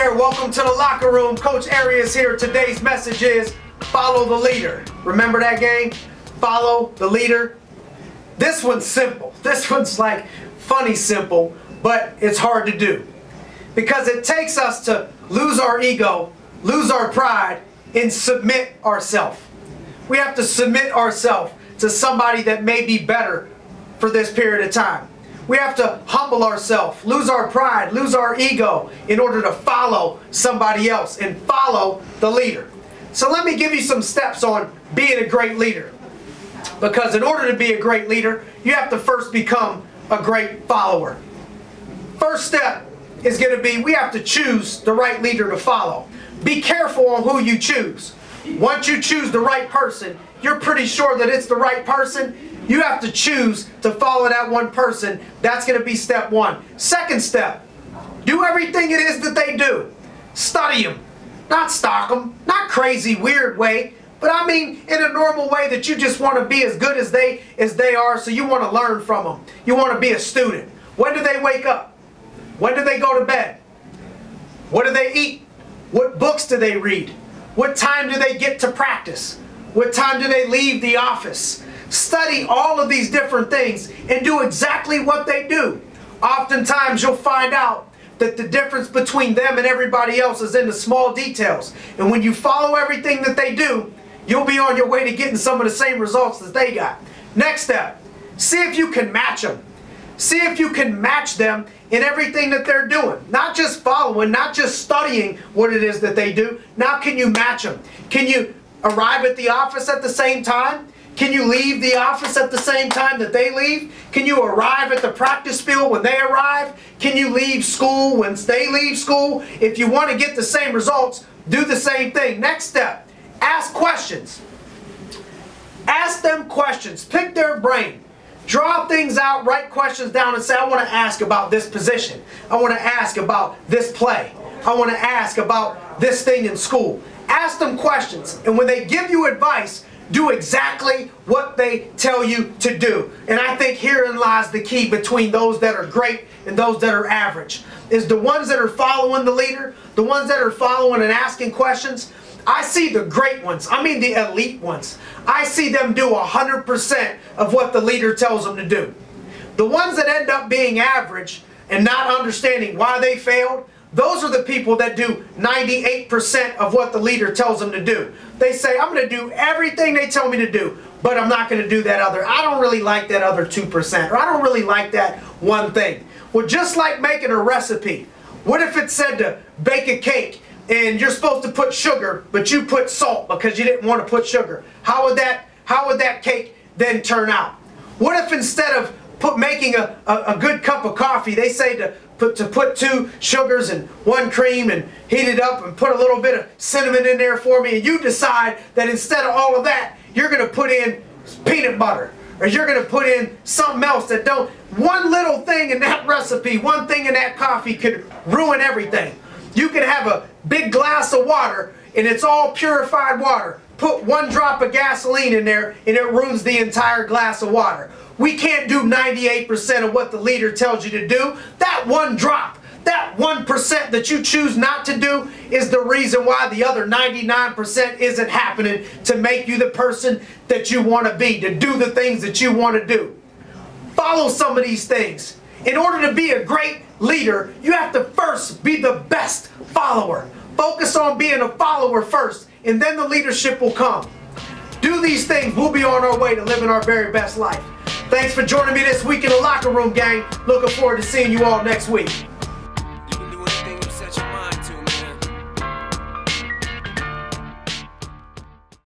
there, welcome to the locker room. Coach Arias here. Today's message is follow the leader. Remember that game? Follow the leader. This one's simple. This one's like funny simple, but it's hard to do. Because it takes us to lose our ego, lose our pride, and submit ourselves. We have to submit ourselves to somebody that may be better for this period of time. We have to humble ourselves, lose our pride, lose our ego in order to follow somebody else and follow the leader. So let me give you some steps on being a great leader. Because in order to be a great leader, you have to first become a great follower. First step is going to be we have to choose the right leader to follow. Be careful on who you choose. Once you choose the right person, you're pretty sure that it's the right person. You have to choose to follow that one person. That's going to be step one. Second step, do everything it is that they do. Study them. Not stalk them. Not crazy, weird way. But I mean in a normal way that you just want to be as good as they are, so you want to learn from them. You want to be a student. When do they wake up? When do they go to bed? What do they eat? What books do they read? What time do they get to practice? What time do they leave the office? Study all of these different things and do exactly what they do. Oftentimes you'll find out that the difference between them and everybody else is in the small details. And when you follow everything that they do, you'll be on your way to getting some of the same results that they got. Next step, see if you can match them. See if you can match them in everything that they're doing. Not just following, not just studying what it is that they do. Now can you match them? Can you arrive at the office at the same time? Can you leave the office at the same time that they leave? Can you arrive at the practice field when they arrive? Can you leave school when they leave school? If you want to get the same results, do the same thing. Next step, ask questions. Ask them questions. Pick their brain. Draw things out, write questions down and say, I want to ask about this position. I want to ask about this play. I want to ask about this thing in school. Ask them questions. And when they give you advice, do exactly what they tell you to do. And I think herein lies the key between those that are great and those that are average. Is the ones that are following the leader, the ones that are following and asking questions. I see the great ones, I mean the elite ones. I see them do 100% of what the leader tells them to do. The ones that end up being average and not understanding why they failed, those are the people that do 98% of what the leader tells them to do. They say, I'm going to do everything they tell me to do, but I'm not going to do that other. I don't really like that other 2%, or I don't really like that one thing. Well, just like making a recipe, what if it said to bake a cake and you're supposed to put sugar, but you put salt because you didn't want to put sugar? How would that cake then turn out? What if instead of making a good cup of coffee, they say to put 2 sugars and 1 cream and heat it up and put a little bit of cinnamon in there for me, and you decide that instead of all of that, you're going to put in peanut butter, or you're going to put in something else that don't, one little thing in that recipe, one thing in that coffee could ruin everything. You could have a big glass of water and it's all purified water. Put 1 drop of gasoline in there and it ruins the entire glass of water. We can't do 98% of what the leader tells you to do. That 1 drop, that 1% that you choose not to do is the reason why the other 99% isn't happening to make you the person that you want to be, to do the things that you want to do. Follow some of these things. In order to be a great leader, you have to first be the best follower. Focus on being a follower first, and then the leadership will come. Do these things, we'll be on our way to living our very best life. Thanks for joining me this week in the Locker Room, gang. Looking forward to seeing you all next week.